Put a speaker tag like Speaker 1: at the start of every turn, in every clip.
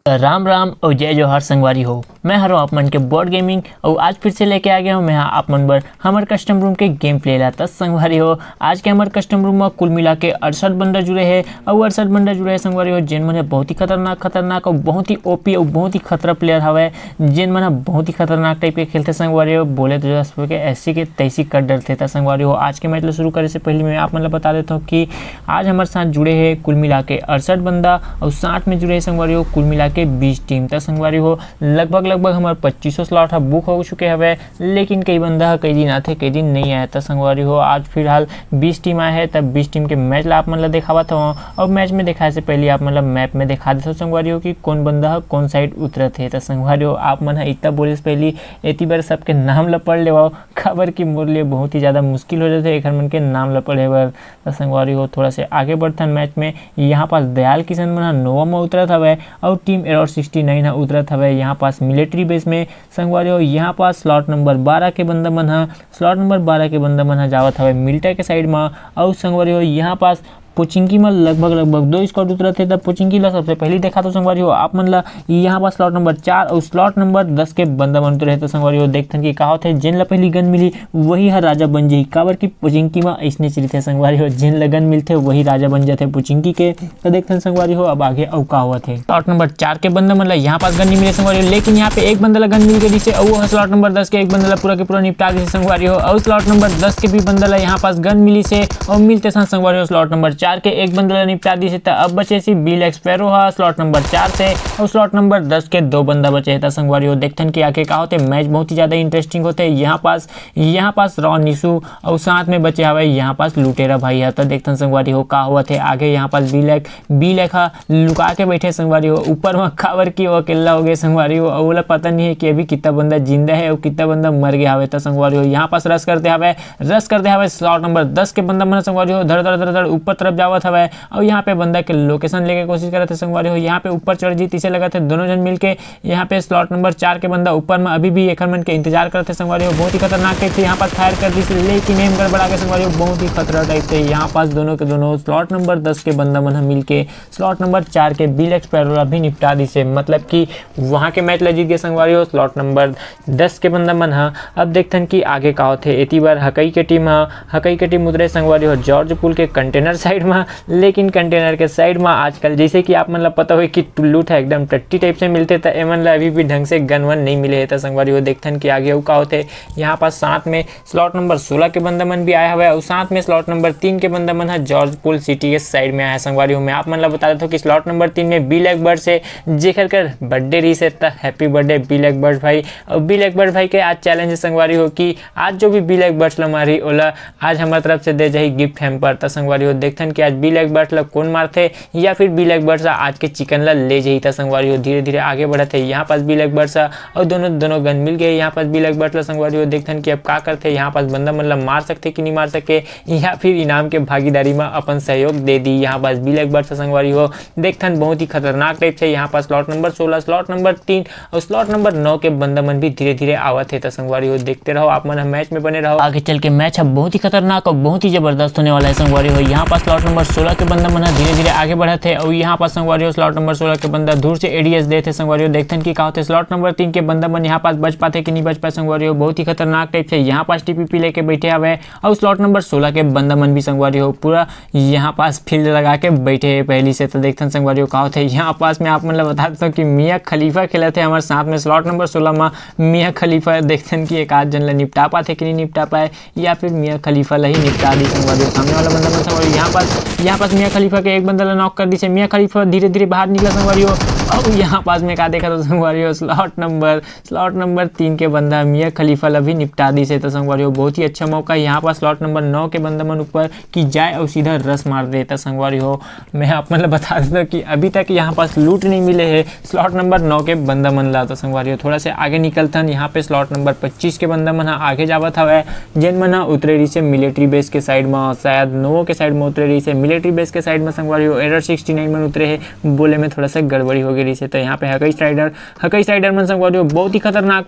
Speaker 1: राम राम और जय जोहार संगवारी हो। मैं हरो आप मन के बोर्ड गेमिंग और आज फिर से लेके आ गया हूँ मैं आप मन बर हमारे कस्टम रूम के गेम प्ले ला। तस संगवारी हो आज के हमारे कस्टम रूम में कुल मिला के 68 बंदा जुड़े हैं और 68 बंदा जुड़े हैं संगवारी हो, जिन मन बहुत ही खतरनाक और बहुत ही ओपी और बहुत ही खतरा प्लेयर हवे, जिन मन बहुत ही खतरनाक टाइप के खेलते संगवारी हो। बोले तो जैसे के ऐसी के तैसी कर डरते था संगवारी हो। आज के मैच शुरू करे से पहले मैं आप मन बता देता हूँ कि आज हमारे साथ जुड़े हैं कुल मिला के 68 बंदा और 60 में जुड़े हैं संगवारी हो कुल मिला के 20 टीम। तक संगवारी हो लगभग हमारे 2500 स्लॉट बुक हो चुके हवे, लेकिन कई बंदा कई दिन आते कई दिन नहीं आया था संगवारी हो। आज फिलहाल 20 टीम आए हैं, तब 20 टीम के मैच ला आप मतलब दिखावा था और मैच में दिखाने से पहले आप मतलब मैप में दिखा देते संगवारी हो कि कौन बंदा कौन साइड उतरे थे। तो संगवारी हो आप मन इतना बोले से पहले इतनी बार सबके नाम ला पढ़ ले खबर की मोर लिए बहुत ही ज़्यादा मुश्किल हो जाते एक मन के नाम ला पढ़े बर। तो संगवारी हो थोड़ा से आगे बढ़ता मैच में। यहाँ पास दयाल किशन मन नोवा में उतरत हवे और टीम एरर 69 उतरत हवे। यहाँ पास मिलिट्री बेस में संगवारी हो यहाँ पास स्लॉट नंबर 12 के बंदा मन जावत हवे मिल्टा के साइड में। और संगवारी हो यहाँ पास पोचिंकी में लगभग 2 स्क्वाड उतरत है। तब पोचिंकी ला सबसे पहले देखा तो संगवारी हो आप मन ला यहाँ पास स्लॉट नंबर 4 और स्लॉट नंबर 10 के बंदा मन उतरे तो संगवारी हो देखथन की कहा थे जिन ला पहली गन मिली वही हर राजा बन जाही। काबर की पोचिंकी में ऐसने चली थे संगवारी हो, जिन ला गन मिलते वही राजा बन जाते पोचिंकी के। तो देखथन संगवारी हो अब आगे और का हुआ थे। स्लॉट नंबर 4 के बंदा मन ला यहाँ पास गन नहीं मिले संगवारी हो, लेकिन यहाँ पे एक बंदा ला गन मिल गई जिसे और स्लॉट नंबर 10 के एक बंदा ला पूरा के पूरा निपटा दी संगवारी हो। और स्लॉट नंबर 10 के भी बंदा ला यहाँ पास गन मिली से और मिलते संगवारी हो स्लॉट नंबर 4 के एक बंदा निपटा दी से। अब बचे सी बिल एक्सपेरो हा स्लॉट नंबर 4 से और स्लॉट नंबर 10 के 2 बंदा बचे था संगवारी हो। देखथन कि आगे का होते मैच बहुत ही ज्यादा इंटरेस्टिंग होते। यहाँ पास रॉ निशु और साथ में बचे हवे यहाँ पास लुटेरा भाई है। तो देखथन संगवारी हो का हुआ थे आगे यहाँ पास बी लेखा लुका के बैठे संगवारी हो ऊपर में खबर की वो अकेला हो गए संगवारी हो। और पता नहीं है कि अभी कितना बंदा जिंदा है और कितना बंदा मर गया हवे। तो संगवारी हो यहाँ पास रस करते हवे स्लॉट नंबर 10 के बंदा मन संगवारी हो धड़ ऊपर तरफ जावत हवे और यहाँ पे बंदा के लोकेशन लेके कोशिश कर रहे थे संगवारी हो। यहाँ पे ऊपर चढ़ जीत इसे लगा थे दोनों जन मिलके यहाँ पे स्लॉट नंबर 4 के बंदा ऊपर में अभी भी एक मन के इंतजार करते संगवारी हो। बहुत ही खतरनाक टाइप थे यहाँ पर फायर कर दी, लेकिन एम गड़बड़ा के संगवारी हो बहुत ही खतरा टाइप थे। यहाँ पास दोनों के दोनों स्लॉट नंबर 10 के बंदा मन मिलके स्लॉट नंबर 4 के बिल एक्सपेरोला भी निपटा दी से, मतलब कि वहाँ के मैच ला जीत गए संगवारी हो स्लॉट नंबर 10 के बंदा मन। अब देखथन कि आगे का होते इतनी बार हकई के टीम उतरे संगवारी हो जॉर्ज पुल के कंटेनर साइड में, लेकिन कंटेनर के साइड में आजकल जैसे कि आप मतलब पता हो कि लूट है एकदम टट्टी टाइप से मिलते थे एमन ला अभी भी ढंग से गन वन नहीं मिले है। संगवारी हो देखथन कि आगे का होते यहाँ पास साथ में स्लॉट नंबर 16 के बंदा मन भी आया हुआ है और साथ में स्लॉट नंबर 3 के बंदा मन है जॉर्ज पुल सिटी के साइड में आया है संगवारी हो। मैं आप मतलब बता देता हूँ कि स्लॉट नंबर 3 में बी लैक बर्ड से जेकर कर बर्थडे रही से happy birthday black bird भाई। और बी लैक बर्ड भाई के आज चैलेंज है संगवारी हो कि आज जो भी बी लैक बर्ड्स ला मारी ओला आज हमारे तरफ से दे जाही गिफ्ट हैम्पर। तो संगवारी हो देखथन कि आज बी लैक बर्ड्स ला कौन मारते या फिर बी लैक बर्ड्स आज के चिकन ला ले जाही। था संगवारी हो धीरे धीरे आगे बढ़ते यहाँ पास बी लैक बर्ड्स और दोनों गन मिल गए। यहाँ पास बी लैक बर्ड्स ला संगवारी हो देखथन कि अब का करते यहाँ पास बंदा मन ला मार सकते कि नहीं मार सके या फिर इनाम के भागीदारी में अपन सहयोग दे दी। यहाँ पास बी लैक बर्ड्स संगवारी हो देखथन बहुत ही खतरनाक टाइप से। यहाँ पास स्लॉट नंबर 16 स्लॉट नंबर 3 और स्लॉट नंबर 9 के बंदा मन भी धीरे धीरे आवत है। संगवारी हो देखते रहो आप मन मैच में बने रहो, आगे चल के मैच अब बहुत ही खतरनाक और बहुत ही जबरदस्त होने वाला है संगवारी हो। यहाँ पास स्लॉट नंबर 16 के बंदा मन धीरे धीरे आगे बढ़े थे और यहाँ पास संगवारी हो स्लॉट नंबर 16 के बंदा दूर से एडीएस दे थे संगवारी हो देखथन की कहा थे स्लॉट नंबर 3 के बंदा मन यहाँ पास बच पाते कि नहीं बच पाए संगवारी हो। बहुत ही खतरनाक टाइप से यहाँ पास टीपीपी लेके बैठे हुए और स्लॉट नंबर 16 के बंदा मन भी संगवारी हो पूरा यहाँ पास फील्ड लगा के बैठे है पहली से। तो देखथन संगवारी हो कहा थे यहाँ पास में आप मतलब बता देता हूँ कि मियाँ खलीफा खेला थे हमारे साथ में स्लॉट नंबर 16 में मियाँ खलीफा देखथन की एक आध जन ला निपटा पाते कि नहीं निपटा पाए या फिर मियाँ खलीफा ला ही निपटा दी संगवारी हो। सामने वाला बंदा संगवारी यहाँ पास मियाँ खलीफा के एक बंदा ला नॉक कर दी से मियाँ खलीफा धीरे धीरे बाहर निकला संगवारी हो। और यहाँ पास में क्या देखा तो संगवारी हो स्लॉट नंबर 3 के बंदा मियाँ खलीफा ला भी निपटा दी से। तो संगवारी हो बहुत ही अच्छा मौका यहाँ पास स्लॉट नंबर 9 के बंदा मन ऊपर की जाए और सीधा रस मार देता संगवारी हो। मैं आप मतलब बता देता कि अभी तक यहाँ पास लूट नहीं मिले है स्लॉट नंबर 9 के बंदा मन ला। तो संगवारी हो थोड़ा से आगे निकलता यहाँ पे स्लॉट नंबर 25 के बंदा मन आगे जावत हवे जिन मन उतरे रही से मिलिट्री बेस के साइड में, शायद नोवो के साइड में उतरे रही से मिलिट्री बेस के साइड में संगवारी हो एरर 69 में उतरे है बोले में थोड़ा सा गड़बड़ी हो गई रही से। तो यहाँ पे हकई स्ट्राइडर मन संगवारी हो बहुत ही खतरनाक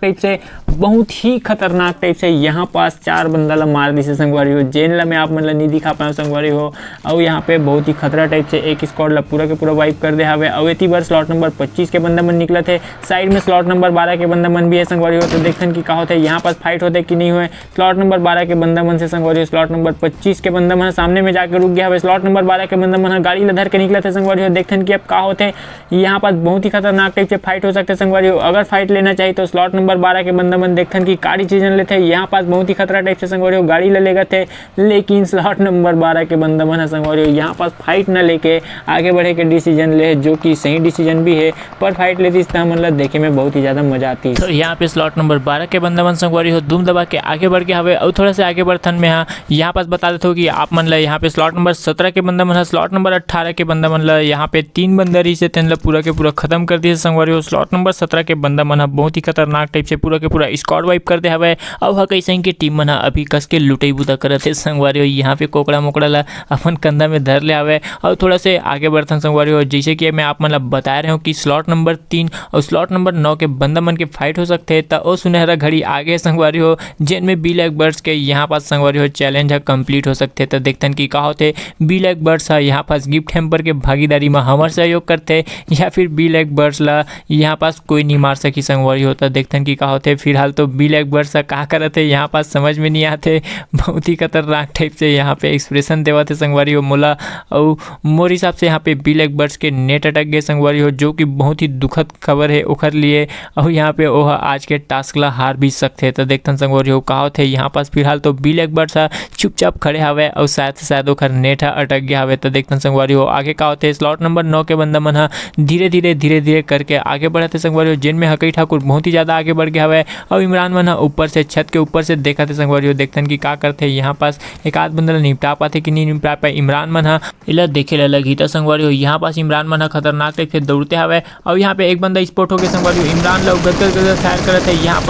Speaker 1: टाइप से यहाँ पास 4 बंदा ला मार दी से संगवारी हो, जेन ला मैं आप मन ला नहीं दिखा पाया संगवारी हो। और यहाँ पे बहुत ही खतरा टाइप से एक स्क्वाड ला पूरा के पूरा वाइप कर दे हवे। और एती बार स्लॉट नंबर 25 के बंदा मन निकला थे, साइड में स्लॉट नंबर 12 के बंदा मन भी है संगवारी हो। तो देखन की का होता है यहाँ पास फाइट होते कि नहीं हुए। स्लॉट नंबर 12 के बंदा मन से संगवारी हो स्लॉट नंबर 25 के बंदा मन सामने में जाकर रुक गया है। स्लॉट नंबर 12 के बंदा मन गाड़ी ला धर के निकला थे संगवारी हो। देखन की अब का होते यहाँ पास बहुत ही खतरनाक टाइप से फाइट हो सकते संगवारी हो। अगर फाइट लेना चाहिए तो स्लॉट नंबर 12 के बंदा मन देखन की का डिसीजन लेते हैं। यहाँ पास बहुत ही खतरा टाइप से संगवारी हो गाड़ी ले लेगा थे, लेकिन स्लॉट नंबर 12 के बंदा मन संगवारी हो यहाँ पास फाइट न लेके आगे बढ़े के डिसीजन ले, जो कि सही डिसीजन भी है। पर फाइट लेती इस मतलब देखे में बहुत ही ज्यादा मजा आती है। तो यहाँ पे स्लॉट नंबर 12 के बंदा मन संगवारी हो धूम दबा के आगे बढ़ के हवे। और थोड़ा से आगे बढ़थन में यहाँ पास बता देते हो कि आप मन ला यहाँ पे स्लॉट नंबर 17 के बंदा मन स्लॉट नंबर 18 के बंदा मन ला यहाँ पे 3 बंदा रही से तेन ला पूरा के पूरा खत्म कर दिए संगवारी हो। स्लॉट नंबर 17 के बंदा मन बहुत ही खतरनाक टाइप से पूरा के पूरा स्क्वाड वाइप कर दे हवे। और कैसे की टीम मन अभी कस के लुटई बुता करत है संगवारी हो। यहाँ पे कोकड़ा मोकड़ा ला अपन कंधा में धर ले हवे। और थोड़ा से आगे बढ़थन संगवारी हो, जैसे कि मैं आप मन ला बता रहे हूँ कि स्लॉट नंबर 3 और स्लॉट नंबर 9 के बंदा मन के फाइट हो सकते हैं। तो सुनहरा घड़ी आगे संगवारी हो, जिन में बी लैक बर्ड्स के यहाँ पास संगवारी हो चैलेंज है कंप्लीट हो सकते। तो देखतन की का होते बी लैक बर्ड्स है यहाँ पास गिफ्ट हैम्पर के भागीदारी में हमार सहयोग करते, या फिर बी लैक बर्ड्स ला यहाँ पास कोई नहीं मार सकी संगवारी हो। तो देखतन की का होते फिलहाल तो बी लैक बर्ड्स का करते यहाँ पास समझ में नहीं आते, बहुत ही खतरनाक टाइप से यहाँ पे एक्सप्रेशन देवाते संगवारी हो मोला। और मोर हिसाब से यहाँ पे बी लैक बर्ड्स के नेट अटक गए संगवारी हो, जो कि बहुत ही दुखद खबर है ओखर लिए। और यहाँ पे ओह आज के टास्क ला हार भी सकते। तो देखतन संगवारी हो का होते यहाँ पास फिलहाल तो बी लैक बर्ड्स चुपचाप खड़े हवे और शायद ओखर नेट अटक गया हवे। तो देखतन संगवारी हो आगे का होते स्लॉट नंबर 9 के बंदा मन धीरे धीरे करके आगे बढ़ते संगवारी हो, जिनमें हकई ठाकुर बहुत ही ज्यादा आगे बढ़ गया हवे। और इमरान मन ऊपर से छत के ऊपर से देखा थे संगवारी हो, देखतन की का करते यहाँ पास एक आध बंदा निपटा पाते कि नहीं निपटा पाए। इमरान मन इला देखे ला लगी था संगवारी हो, यहाँ पास इमरान मन खतरनाक टाइप से दौड़ते हवे। और यहाँ पे एक बंदा स्पॉट हो गया संगवारी हो, इमरान लोग गदगद फायर करते हैं। यहाँ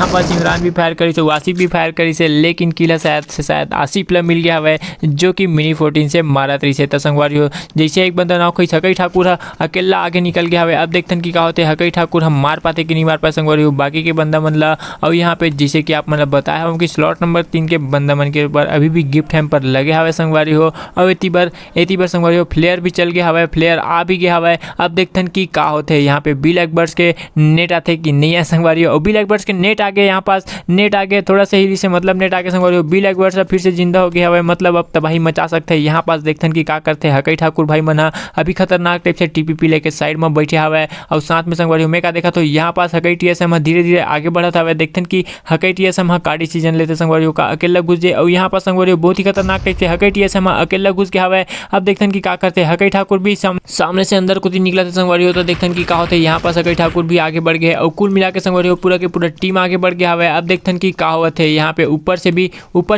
Speaker 1: पास इमरान भी फायर करी से, आसिफ भी फायर करी से, लेकिन किला शायद आसिफ ला मिल गया हवे, जो कि मिनी 14 से मारा तरी से। संगवारी हो जैसे एक बंदा नाव हकई ठाकुर अकेला आगे निकल गया हवे। अब देखतन की का होते हकई ठाकुर हम मार पाते कि नहीं मार पाए संगवारी हो बाकी के बंदा मन ला। और यहाँ पे जैसे कि आप मतलब बताया हूँ कि स्लॉट नंबर 3 के बंदा मन के ऊपर अभी भी गिफ्ट हैम्पर लगे हवे संगवारी हो। और एती बार संगवारी हो फ्लेयर भी चल गया हवे, फ्लेयर आ भी गया हवे। अब देखतन की का होते यहाँ पे बी लैक बर्ड्स के नेट आते कि नहीं है संगवारी हो। बी लैक बर्ड्स के नेट आगे, यहाँ पास नेट आगे थोड़ा सा ही से मतलब नेट आगे संगवारी हो। बी लैक बर्ड्स फिर से जिंदा हो गया हवे, मतलब अब तबाही मचा सकते हैं। यहाँ पास देखतन की का करते हकई ठाकुर भाई मन अभी खतरनाक टाइप से टीपीपी लेके साइड में बैठे हवे। और साथ में संगवारी हो मैं का देखा तो यहाँ पास हकई टीएसएम धीरे आगे बढ़त हवे। देखतन की हकई टीएसएम का डिसीजन लेते संगवारी हो का अकेला घुस जाए। और यहाँ पास संगवारी हो बहुत ही खतरनाक टाइप से हकई टीएसएम अकेला घुस गया हवे। अब देखतन की का करते हकई ठाकुर भी सामने से अंदर कुछ निकला था संगवारी हो। तो देखतन की का होते यहाँ पास हकई ठाकुर भी आगे बढ़ गए और कुल मिला के संगवारी हो पूरा के पूरा टीम आगे बढ़ गया हवे। अब देखतन की का होत है यहाँ पे ऊपर से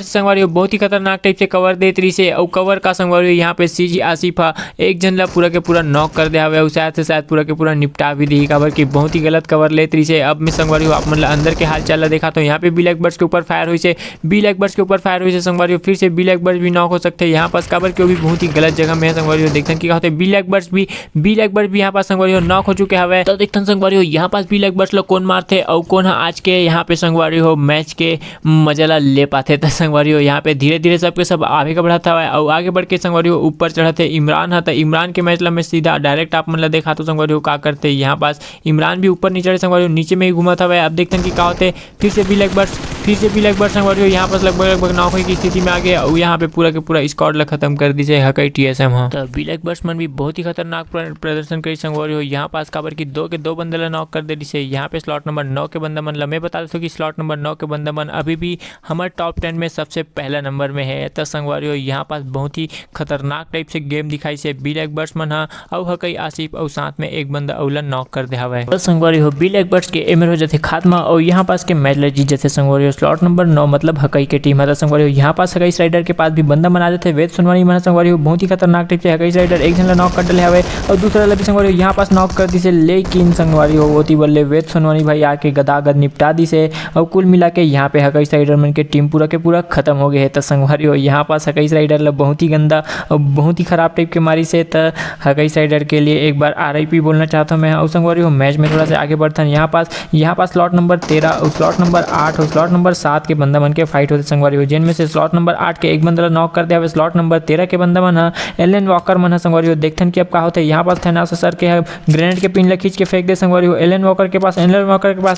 Speaker 1: संगवारी हो बहुत ही खतरनाक टाइप से कवर दे तरी से। और कवर का संगवारी हो यहाँ पे सीजी आसिफ एक जन ला पूरा के पूरा नॉक कर दे हवे। शायद पूरा के पूरा निपटा भी दी कवर की, बहुत ही गलत कवर ले तरी से। अब मैं संगवारी हो आप मतलब अंदर के हाल चाल देखा तो यहाँ पे बी लैक बर्ड्स के ऊपर फायर हुई से, बी लैक बर्ड्स के ऊपर फायर हुई से संगवारी हो फिर से बी लैक बर्ड्स भी नॉक हो सकते हैं। यहाँ पास कवर के भी बहुत ही गलत जगह में है संगवारी हो। देखते की होते बी लैक बर्ड्स भी यहाँ पास संगवारी हो नॉक हो चुके हवे। तो देखते संगवारी हो यहाँ पास बी लैक बर्ड्स लोग कौन मारते और कौन आज के यहाँ पे संगवारी हो मैच के मजा ले पाते। तो संगवारी हो यहाँ पे धीरे सबके सब आगे बढ़ाता है। और आगे बढ़ के संगवारी हो ऊपर चढ़ाते इमरान है। तो इमरान के मैच ला में सीधा डायरेक्ट आप मतलब देखा तो संगवारी हो का करते यहाँ पास इमरान भी ऊपर नहीं चढ़े संगवारी हो नीचे में ही घुमा था। अब देखते हैं कि का होते फिर से बी लैक बर्ड्स संगवारी हो यहाँ पास लगभग नॉक की स्थिति में आ गए। और यहाँ पे पूरा के पूरा स्क्वाड ला खत्म कर दी हकई टीएसएम। तो बी लैक बर्ड्स मन भी बहुत ही खतरनाक प्रदर्शन करी संगवारी हो। यहाँ पास काबर की 2 के 2 बंदे ला नॉक कर दे रही से। यहाँ पे स्लॉट नंबर 9 के बंदा मन ला मैं बता दूँ कि स्लॉट नंबर 9 के बंदा मन अभी भी हमारे टॉप 10 में सबसे पहला नंबर में है। तो संगवारी हो यहाँ पास बहुत ही खतरनाक टाइप से गेम दिखाई से बी लैक बर्ड्स मन और हकई आसिफ और साथ में एक बंदा अवला नॉक कर दे हवे। तो संगवारी हो बी लैक बर्ड्स के एमर हो जाते खात्मा और यहाँ पास के मैच ला जीत जाते संगवारी हो। स्लॉट नंबर 9 मतलब हकई के टीम है। संगवारी हो यहाँ पास हकई स्लाइडर के पास भी बंदा बना देते वेद सोनवानी मन संगवारी हो बहुत ही खतरनाक टाइप से हकई स्लाइडर एक जन ला नॉक कर डले हवे और दूसरा ला भी संगवारी हो यहाँ पास नॉक कर दी से। लेकिन संगवारी हो होती बल्ले वेद सोनवानी भाई आके गदागद निपटा दी से। और कुल मिला के यहाँ पे हकई स्लाइडर मन के टीम पूरा के पूरा खत्म हो गए है। तो संगवारी हो यहाँ पास हकई स्लाइडर ला बहुत ही गंदा और बहुत ही खराब टाइप के मारी से। तो हकई स्लाइडर के लिए एक बार
Speaker 2: RIP बोलना चाहता हूँ मैं। और संगवारी हो मैच में थोड़ा सा आगे बढ़ता है। यहाँ पास स्लॉट नंबर 13 और स्लॉट नंबर 8 और स्लॉट नंबर 7 के बंदा मन के फाइट होते संगवारी हो, जिनमें से स्लॉट नंबर 8 के एक बंदा नॉक कर दिया। स्लॉट नंबर 13 के बंदा मन एलन वॉकर मन संगवारी हो। देखथन कि अब का होते यहाँ पास थैनोस सर के ग्रेनेड के पिन ला खींच के फेंक दे संगवारी हो एलन वॉकर के पास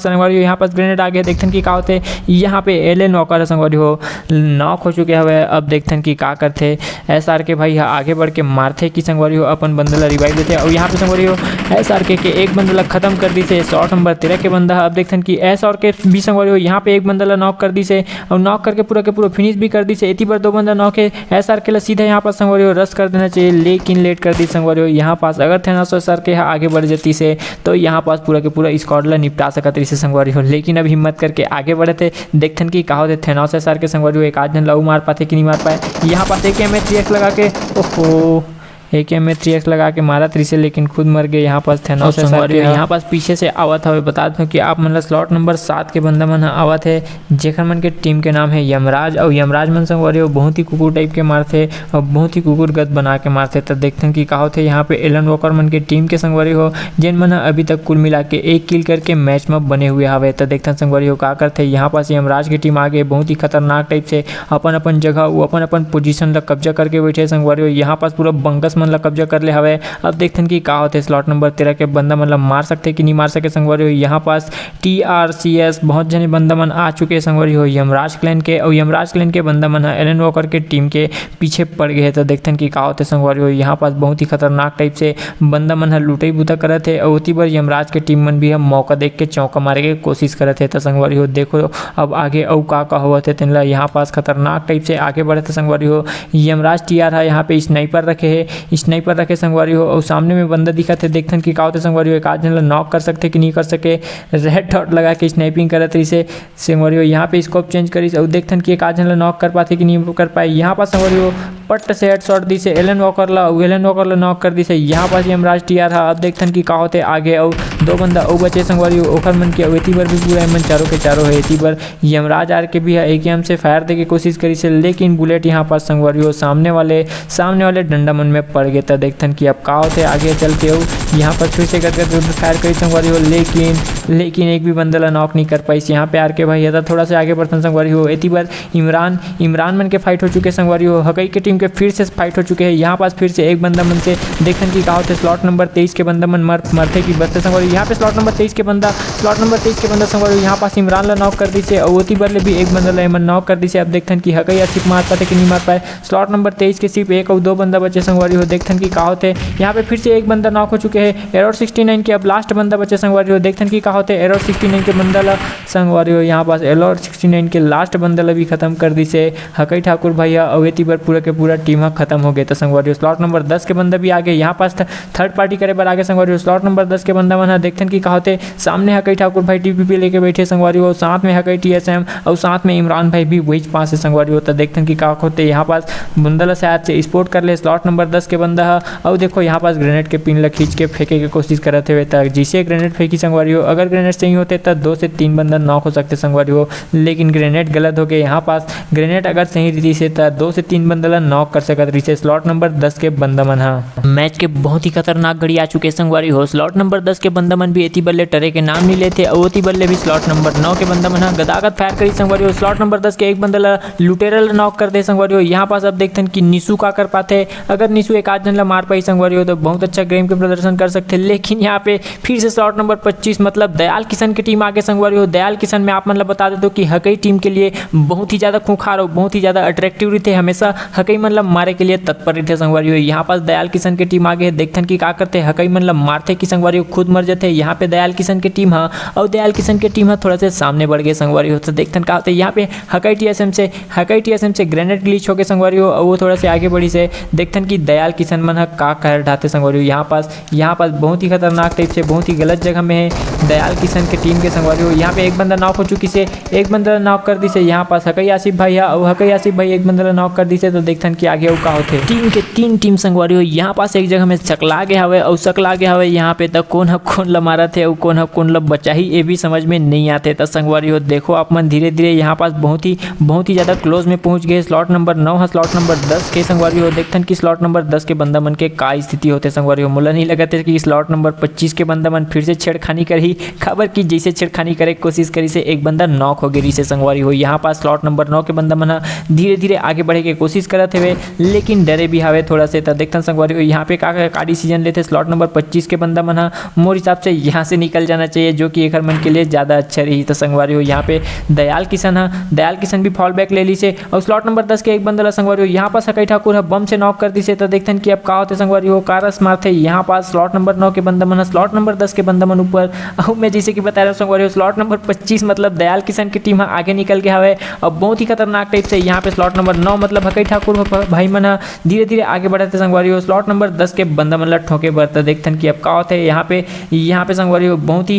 Speaker 2: संगवारी हो। यहाँ पास ग्रेनेड आ गया। देखथन कि का होते यहाँ पे एलन वॉकर संगवारी हो नॉक हो चुके हवे। अब देखथन कि का करते SR के भाई आगे बढ़ के मारते कि संगवारी हो अपन बंदा ला रिवाइव देते। और यहाँ पे संगवारी हो SR के एक बंदा ला खत्म कर दी से स्लॉट नंबर 13 के बंदा। अब देखथन कि SR के भी संगवारी हो यहाँ पे एक बंदा ला नॉक कर दी से और नॉक करके पूरा के पूरा फिनिश भी कर दी से। इतनी बार दो बंदा नॉक है SR के ला सीधा यहाँ पास संगवारी हो रश कर देना चाहिए, लेकिन लेट कर दी संगवारी हो। यहाँ पास अगर थैनोस सर के आगे बढ़ जाती से तो यहाँ पास पूरा के पूरा स्क्वाड ला निपटा सकत रही से संगवारी हो, लेकिन अब हिम्मत करके आगे बढ़े थे। देखथन कि का होते थैनोस सर के संगवारी हो एक आध जन लव मार पाते कि नहीं मार पाए। यहाँ पास एक में 3x लगा के ओहो एक में 3x लगा के मारा तरी से, लेकिन खुद मर गए। यहाँ पास थैनोस संगवारी हो यहाँ पास पीछे से आवत हवे। बता दूं कि आप मतलब स्लॉट नंबर 7 के बंदा मन आवत है, जेखर मन के टीम के नाम है यमराज। और यमराज मन संगवारी हो बहुत ही कुकुर टाइप के मारते और बहुत ही कुकुर गद बना के मारते। तो देखते हैं कि का होते यहाँ पे एलन वॉकर मन के टीम के संगवारी हो, जिन मन अभी तक कुल मिला के 1 किल करके मैच में बने हुए हवे। तो देखते हैं संगवारी हो का करते यहाँ पास यमराज की टीम आगे बहुत ही खतरनाक टाइप से अपन अपन जगह वो अपन पोजीशन ला कब्जा करके बैठे संगवारी हो। यहाँ पास पूरा बंकस मन ला कब्जा कर ले हवे। अब देखते हैं कि का होते स्लॉट नंबर 13 के बंदा मतलब मार सकते कि नहीं मार सके संगवारी हो। यहाँ पास TRCS बहुत जने बंदा मन आ चुके संगवारी हो यमराज क्लैन के। और यमराज क्लैन के बंदा मन एलन वॉकर के टीम के पीछे पड़ गए। तो देखते हैं कि का होते संगवारी हो यहाँ पास बहुत ही खतरनाक टाइप से बंदा मन लूटे बूता करे थे। और उसी बार यमराज के टीम मन भी हम मौका देख के चौका मारे के कोशिश करे थे। तो संगवारी हो देखो अब आगे औ का हुआ थे तेन यहाँ पास खतरनाक टाइप से आगे बढ़े थे संगवारी हो। यमराज TR है यहाँ पे स्नाइपर रखे संगवारी हो। और सामने में बंदा दिखा थे। देखथन कि का होते संगवारी हो एक आध जन नॉक कर सकते कि नहीं कर सके। रेड डॉट लगा के स्नाइपिंग करत रही से संगवारी हो। यहाँ पे स्कोप चेंज करी और देखथन कि एक आध जन नॉक कर पाते कि नहीं कर पाए। यहाँ पास संगवारी हो पट से हेडशॉट दी से एलन वॉकर ला नॉक कर दी से। यहाँ पास यमराज TR है। अब देखथन कि का होते आगे और दो बंदा और बचे संगवारी हो ओखर मन के। एती बार भी पूरा मन चारों के चारों है। एती बार यमराज आर के भी है एक एम से फायर दे के कोशिश करी से, लेकिन बुलेट यहाँ पास संगवारी हो सामने वाले डंडा मन में पड़ गए। तो देखथन कि अब का होते आगे चल के हो यहाँ पर फिर से करके फायर करी संगवारी हो, लेकिन एक भी बंदा ला नॉक नहीं कर पाई। यहाँ पे आर के भाई था थोड़ा सा आगे बढ़ता संगवारी हो। इतनी बार इमरान मन के फाइट हो चुके संगवारी हो। हकई के टीम के फिर से फाइट हो चुके हैं। यहाँ पास फिर से एक बंदा मन से देखन की का होते स्लॉट नंबर 23 के बंदा मन मरते की बचते संगवारी। यहाँ पे स्लॉट नंबर 23 के बंदा संगवारी यहाँ पास इमरान ला नॉक कर दी से। और उसी बार भी एक बंदा ला नॉक कर दी से। अब देखथन की हकई सिर्फ मार पाते कि नहीं मार पाए। स्लॉट नंबर 23 के सिर्फ एक और दो बंदा बचे संगवारी हो। देखथन की का होते यहाँ पे फिर से एक बंदा नॉक हो चुके हैं। एरर 69 के अब लास्ट बंदा बचे संगवारी हो। देखथन की का होते एरर 69 के बंदा ला संगवारी हो। यहाँ पास एरर 69 के लास्ट बंदा ला भी खत्म कर दी से हकई ठाकुर भैया। अवेती बार पूरा के पूरा टीम खत्म हो गया। तो संगवारी हो स्लॉट नंबर 10 के बंदा भी आगे यहाँ पास थर्ड पार्टी करे बार आगे संगवारी हो। स्लॉट नंबर 10 के बंदा मन देखथन की का होते सामने हकई ठाकुर भाई TPP लेके बैठे संगवारी हो, साथ में हकई TSM और साथ में इमरान भाई भी वही पास से संगवारी हो। तो देखथन की का होते यहाँ पास बंदा ला शायद से स्पोर्ट कर ले स्लॉट नंबर 10 के बंदा है। और देखो यहाँ पास ग्रेनेड के पिन ला खींच के फेंके की कोशिश करते हुए तक जिसे ग्रेनेड फेंकी संगवारी हो। अगर ग्रेनेड सही होते तो 2 से 3 बंदा नॉक हो सकते संगवारी हो, लेकिन ग्रेनेड गलत हो गए। यहाँ पास ग्रेनेड अगर सही रीति से तो 2 से 3 बंदा ला नॉक कर सकते रही से स्लॉट नंबर 10 के बंदा मन है।
Speaker 1: मैच के बहुत ही खतरनाक घड़ी आ चुके संगवारी हो। स्लॉट नंबर 10 के बंदा मन भी एती बल्ले टरे के नाम नहीं लेते। और ओती बल्ले भी स्लॉट नंबर 9 के बंदा मन गदागद फायर करी संगवारी हो। स्लॉट नंबर 10 के एक बंदा ला लुटेरल नॉक कर दे संगवारी हो। यहाँ पास अब देखते कि निशु का कर पाते। अगर निशु एक आध जन ला मार पाई संगवारी हो तो बहुत अच्छा गेम के प्रदर्शन कर सकते। लेकिन यहाँ पे फिर से स्लॉट नंबर 25 मतलब दयाल किशन की टीम आगे संगवारी हो। दयाल किशन में आप मतलब बता देते हो कि हकई टीम के लिए बहुत ही ज़्यादा खूंखार और बहुत ही ज़्यादा अट्रैक्टिव रहते, हमेशा हकई मतलब मारे के लिए तत्पर रहते संगवारी हो। यहाँ पास दयाल किशन की टीम आगे देखथन की का करते हकई मतलब मारते कि संगवारी हो खुद मर जाते। यहाँ पे दयाल किशन की टीम है और दयाल किशन की टीम है थोड़ा सा सामने बढ़ गए संगवारी हो। तो देखथन का होते यहाँ पे हकई TSM से ग्रेनेड ग्लिच हो गए संगवारी हो और वो थोड़ा से आगे बढ़ी से देखथन की दयाल किशन मन का कहर ढाते संगवारी हो। यहाँ पास बहुत ही खतरनाक टाइप से बहुत ही गलत जगह में है दयाल किशन के टीम के संगवारी हो। यहाँ पे एक बंदा नॉक हो चुकी से, एक बंदा नॉक कर दी से। यहाँ पास हकई आसिफ भाई है और हकई आसिफ भाई एक बंदा नॉक कर दी से। तो देखथन कि आगे वो का होते टीम के 3 टीम संगवारी हो। यहाँ पास एक जगह में सकला गया हवे और सकला गया हवे यहाँ पे तक कौन
Speaker 2: कौन ला मारा थे और कौन ला बचा ही ये भी समझ में नहीं आते। तो संगवारी हो देखो आप मन धीरे धीरे यहाँ पास बहुत ही ज़्यादा क्लोज में पहुँच गए। स्लॉट नंबर 9 है स्लॉट नंबर 10 के संगवारी हो देखथन कि स्लॉट नंबर 10 के बंदा मन के का स्थिति होते संगवारी हो। मोला नहीं लगते कि स्लॉट नंबर 25 के बंदा मन फिर से छेड़खानी करी, खबर की जैसे छेड़खानी करे कोशिश करी से एक बंदा नॉक हो गई से संगवारी हो। यहाँ पास स्लॉट नंबर 9 के बंदा मन धीरे धीरे आगे बढ़े के कोशिश करते हुए लेकिन डरे भी हवे थोड़ा से। तो देखथन संगवारी हो यहाँ पे का डिसीजन लेते स्लॉट नंबर 25 के बंदा मन मोर हिसाब से यहाँ से निकल जाना चाहिए, जो कि एक मन के लिए ज़्यादा अच्छा रही। तो संगवारी हो यहाँ पे दयाल किशन भी फॉल बैक ले ली से और स्लॉट नंबर 10 के एक बंदा संगवारी हो यहाँ पास हकई ठाकुर बम से नॉक कर दी से। तो देखथन कि अब का होते संगवारी हो कारस मारते यहाँ पास स्लॉट नंबर 9 के बंदा मन स्लॉट नंबर 10 के बंदा मन ऊपर। अब मैं जैसे कि बता रहा हूँ संगवारी हो स्लॉट नंबर 25 मतलब दयाल किशन की टीम आगे निकल के हवे और बहुत ही खतरनाक टाइप से। यहाँ पे स्लॉट नंबर 9 मतलब हकई ठाकुर भाई मन धीरे धीरे आगे बढ़ते संगवारी हो। स्लॉट नंबर 10 के बंदा मन ठोके बढ़ता देखथन कि अब का होते यहाँ पे संगवारी हो बहुत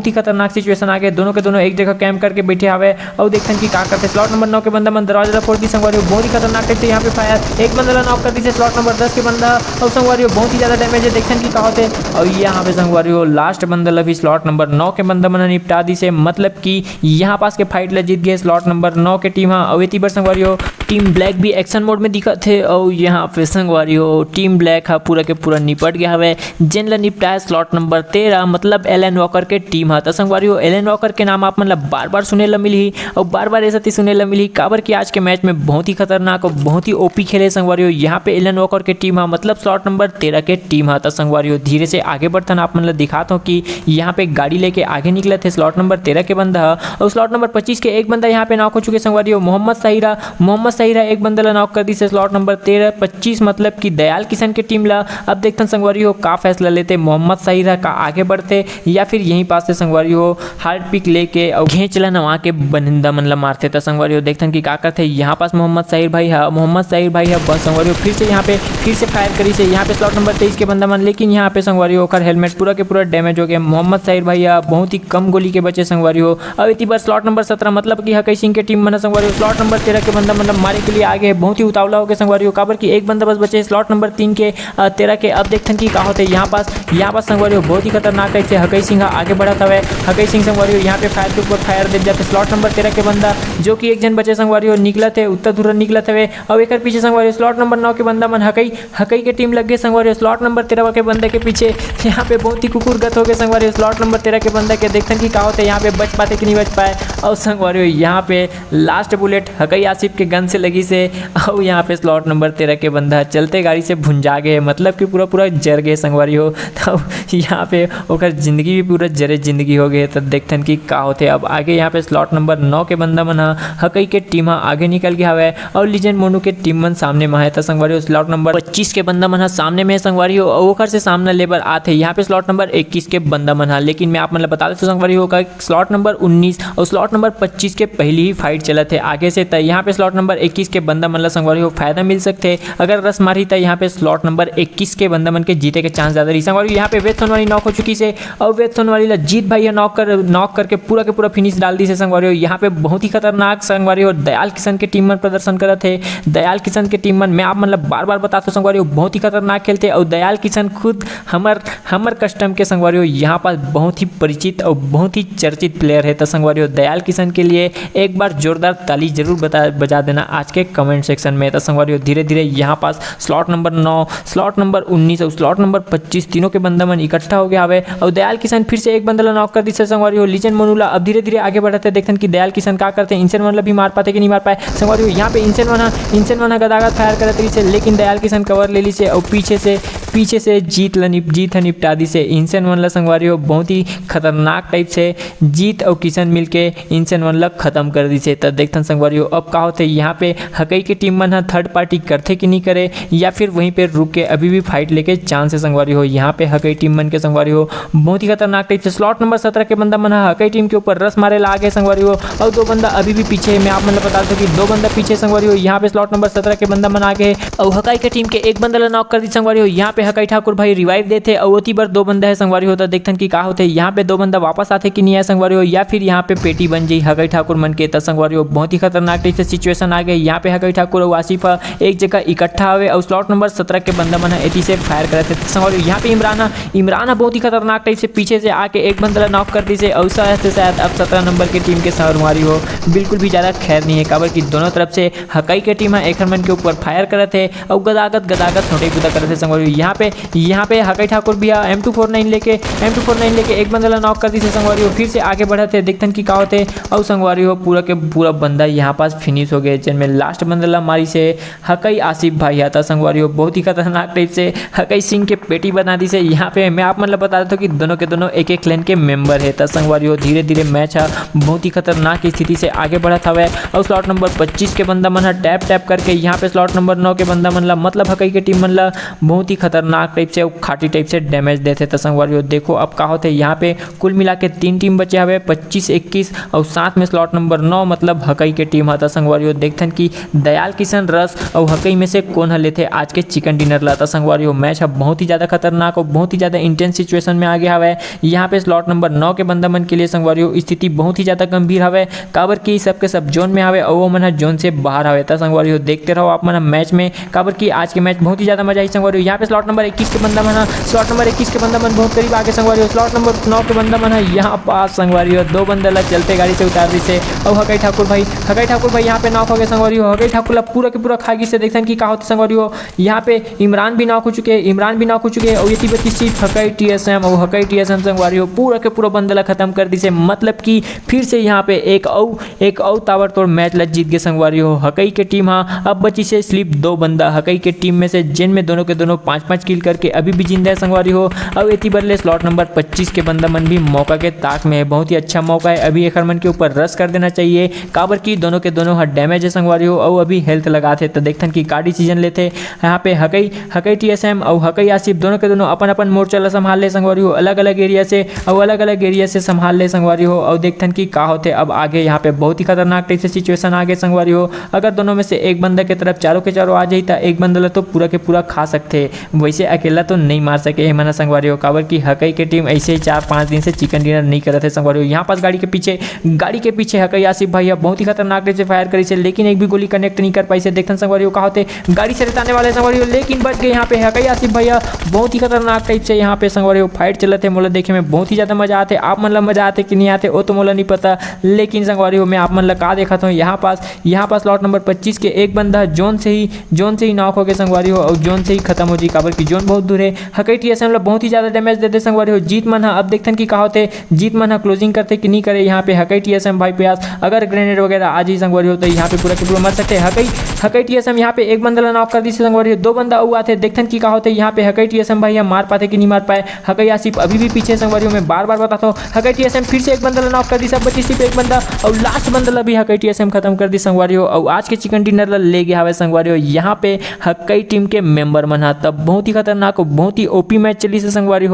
Speaker 2: ही खतरनाक सिचुएशन आ गए। दोनों के दोनों एक जगह कैंप करके बैठे हवे और देखथन कि का करते। स्लॉट नंबर 9 के बंदा मन दरवाजा फोड़ दी संगवारी हो बहुत ही खतरनाक टाइप से। यहाँ पे फायर एक बंदा नॉक कर दी से स्लॉट नंबर 10 के बंदा और संगवारी हो बहुत ही ज्यादा डैमेज है देखथन कि का होते। और यहाँ पे संगवारी हो लास्ट बंदा भी स्लॉट नंबर 9 के बंदा मन निपटा दी से मतलब कि यहाँ पास के फाइट ला जीत गए स्लॉट नंबर 9 के टीम। और इतनी बार संगवारी हो टीम ब्लैक भी एक्शन मोड में दिखा थे और यहाँ पे संगवारी हो टीम ब्लैक पूरा के पूरा निपट गया हवे जिन ला निपटाया स्लॉट नंबर 13 मतलब एलन वॉकर के टीम। तो संगवारी हो एलन वॉकर के नाम आप मतलब बार बार सुने ला मिली और बार बार ऐसा सुने ला मिली काबर की आज के मैच में बहुत ही खतरनाक और बहुत ही ओपी खेले संगवारी हो। यहाँ पे एलन वॉकर के टीम मतलब स्लॉट नंबर 13 के टीम। तो संगवारी हो धीरे से आगे बढ़ता आप मतलब दिखाता हूँ कि यहाँ पे गाड़ी लेके आगे निकले थे स्लॉट नंबर 13 के बंदा और स्लॉट नंबर 25 के एक बंदा यहाँ पे नॉक हो चुके संगवारी हो। मोहम्मद साहिरा एक बंदा ला नॉक कर दी से स्लॉट नंबर 13-25 मतलब कि दयाल किशन के टीम ला। अब देखते संगवारी हो का फैसला लेते मोहम्मद साहिरा का आगे बढ़ते या फिर यहीं पास से संगवारी हो हार्ड पिक लेके और घेंच ला नवा के बनिंदा मन ला मारते। तो संगवारी हो देखते कि का करते यहाँ पास मोहम्मद साहिर भाई है बस संगवारी हो फिर से यहाँ पे फायर करी से यहाँ पे स्लॉट नंबर 23 के बंदा मन लेकिन यहाँ पे संगवारी हो हेलमेट पूरा के पूरा डैमेज हो गया। मोहम्मद साहिर भाई बहुत ही कम गोली के बचे संगवारी हो। अब इतनी बार स्लॉट नंबर 17 मतलब कि हकई सिंह के टीम बना संगवारी हो स्लॉट नंबर 13 के बंदा मतलब मारे के लिए आगे है बहुत ही उतावला हो गया संगवारी हो काबर की एक बंदा बस बचे स्लॉट नंबर 3 के 13 के। अब देखते कि का होते यहाँ पास संगवारी हो बहुत ही खतरनाक टाइप से हकई सिंह आगे बढ़ा था हकई सिंह संगवारी हो यहाँ पे फायर के ऊपर फायर दे जाते स्लॉट नंबर 13 के बंदा जो कि एक जन बचे संगवारी हो निकला थे उत्तर धुरन निकला थे और एक पीछे संगवारी स्लॉट नंबर 9 के बंदा मन हकई के टीम लग गए संगवारी हो। स्लॉट नंबर 13 के बंदे के पीछे यहाँ पे बहुत ही कुकुरगत हो गए संगवारी हो। स्लॉट नंबर 13 के बंदा के देखते कि का होते यहाँ पे बच पाते कि नहीं बच पाए और संगवारी हो यहाँ पे लास्ट बुलेट हकई आसिफ के गन से लगी से और यहाँ पे स्लॉट नंबर 13 के बंदा चलते गाड़ी से भुंजा गए मतलब कि पूरा जर गए संगवारी हो। तो यहाँ पे ओकर जिंदगी भी पूरा जरे जिंदगी हो गए। तब देखते कि का होते अब आगे यहाँ पे स्लॉट नंबर 9 के बंदा मन हकई के टीम आगे निकल गया हवे और लीजेंड मोनू के टीम मन सामने में है। तो संगवारी हो स्लॉट नंबर 25 के बंदा मन सामने में संगवारी हो ओकर से सामने लेबर आते यहाँ पे स्लॉट नंबर 21 के बंदा मन लेकिन मैं आप मतलब बता देता हूँ संगवारी हो का स्लॉट नंबर 19 और स्लॉट नंबर 25 के पहली ही फाइट चला थे आगे से। तो यहाँ पे स्लॉट नंबर 21 के बंदा मन संगवारी हो फायदा मिल सकते अगर रस मारी तो यहाँ पे स्लॉट नंबर 21 के बंदा मन के जीते के चांस ज्यादा रही संगवारी। यहाँ पे वेद सोनवाली नॉक हो चुकी से और वेद सोनवाली ला जीत भाई नॉक करके पूरा के पूरा फिनिश डाल दी से संगवारी हो। यहाँ पे बहुत ही खतरनाक संगवारी हो दयाल किशन के टीम मन प्रदर्शन करे थे। दयाल किशन के टीम मन मैं आप मतलब बार बार बताता हूँ संगवारी हो बहुत ही खतरनाक खेलते और दयाल किशन खुद हमर कस्टम के संगवारी हो यहाँ पर बहुत ही परिचित और बहुत ही चर्चित प्लेयर है। तो संगवारी हो दयाल किशन के लिए एक बार जोरदार ताली जरूर बजा देना आज के कमेंट सेक्शन में। तो संगवारी हो धीरे धीरे यहाँ पास स्लॉट नंबर 9 स्लॉट नंबर 19 और स्लॉट नंबर 25 तीनों के बंदा मन इकट्ठा हो गया हवे और दयाल किशन फिर से एक बंदा नॉक कर दी से संगवारी हो। लीजेंड मोनूला अब धीरे धीरे आगे बढ़ते देखते कि दयाल किशन का करते हैं इंसेन वन भी मार पाते कि नहीं मार पाए संगवारी हो। यहाँ पे इंसेन वन गदागद फायर करते से लेकिन दयाल किशन कवर ले ली से और पीछे से जीत निपटा दी से इंसेन वन ला संगवारी हो बहुत ही खतरनाक टाइप से जीत और किशन मिलके इंसेन वन ला खत्म कर दी से। तब देखते संगवारी हो अब का होते यहाँ पे हकई की टीम मन थर्ड पार्टी करते कि नहीं करे या फिर वहीं पे रुक के अभी भी फाइट लेके चांस है संगवारी हो। यहाँ पे हकई टीम मन के संगवारी हो बहुत ही खतरनाक टाइप से स्लॉट नंबर 17 के बंदा मन हकई टीम के ऊपर रस मारे ला गए संगवारी हो और दो बंदा अभी भी पीछे मैं आप मतलब बता दूं कि दो बंदा पीछे संगवारी हो। यहाँ पे स्लॉट नंबर 17 के बंदा मन आगे और हकई के टीम के एक बंदा नॉक कर दी संगवारी हो। यहाँ पे पे हकई ठाकुर भाई रिवाइव देते और ओती बार दो बंदा है संगवारी होता देखथन कि का होते यहाँ पे दो बंदा वापस आते कि नहीं है संगवारी हो, या फिर यहाँ पे पेटी बन जाई हकई ठाकुर मन के। संगवारी हो बहुत ही खतरनाक टाइप से सिचुएशन आ गई। यहाँ पे हकई ठाकुर और आसिफ एक जगह इकट्ठा हुए और स्लॉट नंबर 17 के बंदा मन एटी से फायर करे थे। संगवारी यहाँ पे इमराना बहुत ही खतरनाक टाइप से पीछे से आके एक बंदा नॉक कर दी से और शायद अब 17 नंबर की टीम के संगवारी हो बिल्कुल भी ज़्यादा खैर नहीं है, काबर की दोनों तरफ से हकई के टीम है एक हरमन के ऊपर फायर करे थे और गदागद छोटे गुदा करे थे। संगवारी यहाँ पे हकई ठाकुर भी M249 लेके एक बंदा नॉक कर दी से। संगवारी हो फिर से आगे बढ़े थे देखथन की का होते और संगवारी हो पूरा के पूरा बंदा यहाँ पास फिनिश हो गए, जिनमें लास्ट बंदा मारी से हकई आसिफ भाई आता। संगवारी हो बहुत ही खतरनाक टाइप से हकई सिंह के पेटी बना दी से। यहाँ पे मैं आप मतलब बता देता हूँ कि दोनों के दोनों एक एक क्लैन के मेंबर है। तब संगवारी हो धीरे धीरे मैच बहुत ही खतरनाक स्थिति से आगे बढ़ा था वह और स्लॉट नंबर 25 के बंदा मन टैप करके यहाँ पे स्लॉट नंबर 9 के बंदा मन मतलब हकई के टीम मन बहुत ही खतरनाक टाइप से खाटी टाइप से डैमेज देते। तो संगवारी हो देखो अब का होते यहाँ पे कुल मिला के 3 टीम बचे हुए 25-21 और साथ में स्लॉट नंबर 9 मतलब हकई के टीम था। संगवारी हो देखथन कि दयाल किशन रस और हकई में से कौन लेते आज के चिकन डिनर लाता। संगवारी हो मैच बहुत ही ज़्यादा खतरनाक और बहुत ही ज़्यादा इंटेंस सिचुएशन में आ गया है। यहाँ पे स्लॉट नंबर 9 के बंदा मन के लिए संगवारी हो स्थिति बहुत ही ज़्यादा गंभीर है, काबर की सबके सब जोन में आवे और वो मन जोन से बाहर आवे। था संगवारी हो देखते रहो आप मन मैच में, काबर की आज के मैच बहुत ही ज़्यादा मजा आई। संगवारी हो यहाँ पे स्लॉट नंबर 21 के बंदा मन बहुत करीब आगे। संगवारी हो स्लॉट नंबर 9 के बंदा मन यहाँ पास संगवारी हो दो बंदा चलते गाड़ी से उतार दी से और हकई ठाकुर भाई यहाँ पे नॉक हो गए। संगवारी हो हकई ठाकुर पूरा के पूरा खागी से देखते कि का होते। संगवारी हो यहाँ पे इमरान भी नॉक हो चुके हैं और ये 32 सिर्फ हकई TSM और हकई TSM संगवारी हो पूरा के पूरा बंदा खत्म कर दी से, मतलब कि फिर से यहाँ पे एक और ताबड़तोड़ मैच जीत गए। संगवारी हो हकई के टीम अब बची से सिर्फ 2 बंदा हकई के टीम में से, जिनमें दोनों के दोनों 5-5 किल करके अभी भी जिंदा है। संगवारी हो अब एती बदले स्लॉट नंबर 25 के बंदा मन भी मौका के ताक में है, बहुत ही अच्छा मौका है अभी एक हरमन के ऊपर रश कर देना चाहिए, काबर की दोनों के दोनों डैमेज है। संगवारी हो और अभी हेल्थ लगाते तो देखथन की गाड़ी सीजन लेते यहाँ पे हकई TSM और हकई आसिफ दोनों के दोनों अपन मोर्चा संभाल ले। संगवारी हो अलग अलग एरिया से संभाल ले। संगवारी हो और देखथन की का होते अब आगे यहाँ पे बहुत ही खतरनाक टाइप से सिचुएशन आगे। संगवारी हो अगर दोनों में से एक बंदा के तरफ चारों के चारों आ जाए तो एक बंदा तो पूरा के पूरा खा सकते, वैसे अकेला तो नहीं मार सके मना। संगवारी हो काबर की हकई के टीम ऐसे ही 4-5 दिन से चिकन डिनर नहीं कर रहे थे। संगवारी हो यहाँ पास गाड़ी के पीछे हकई आसिफ भाई बहुत ही खतरनाक टाइप से फायर करी से, लेकिन एक भी गोली कनेक्ट नहीं कर पाई से। देखथन संगवारी हो का होते गाड़ी से रेताने वाले संगवारी हो, लेकिन बच गए यहाँ पे हकई आसिफ भैया बहुत ही खतरनाक टाइप से। यहाँ पे संगवारी हो फाइट चलते थे, मोला देखे में बहुत ही ज़्यादा मजा आते। आप मतलब मजा आते कि नहीं आते वो तो मोला नहीं पता, लेकिन संगवारी हो मैं आप मतलब का देखा था यहाँ पास स्लॉट नंबर 25 के एक बंदा जोन से ही नॉक हो गए। संगवारी हो और जोन से ही खत्म हो जी, काबर की जोन बहुत दूर है। हकई TSM बहुत ही ज़्यादा डैमेज देते। संगवारी हो जीत मन अब देखथन की का होते जीत मन क्लोजिंग करते कि नहीं करे। यहाँ पे हकई TSM भाई प्यास अगर ग्रेनेड वगैरह आ जाए संगवारी हो तो यहाँ पे पूरा के पूरा मर सकते हैं। हकई TSM यहाँ पे एक बंदा नॉक कर दी संगवारी हो, 2 बंदा हुआ थे। देखथन की का होते यहाँ पे हकई TSM भाई मार पाते कि नहीं मार पाए। हकई आसिफ अभी भी पीछे। संगवारी हो मैं बार बताता हूँ हकई TSM फिर से एक बंदा नॉक कर दी, सब बची सिर्फ एक बंदा और लास्ट बंदा भी हकई TSM खत्म कर दी। संगवारी हो और आज के चिकन डिनर ले गया है। संगवारी हो यहाँ पे हकई टीम के मेंबर मना तब बहुत ही खतरनाक बहुत ही OP मैच चली से। संगवारी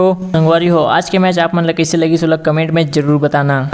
Speaker 2: हो आज के मैच आप मन कैसे लगी सो कमेंट में जरूर बताना।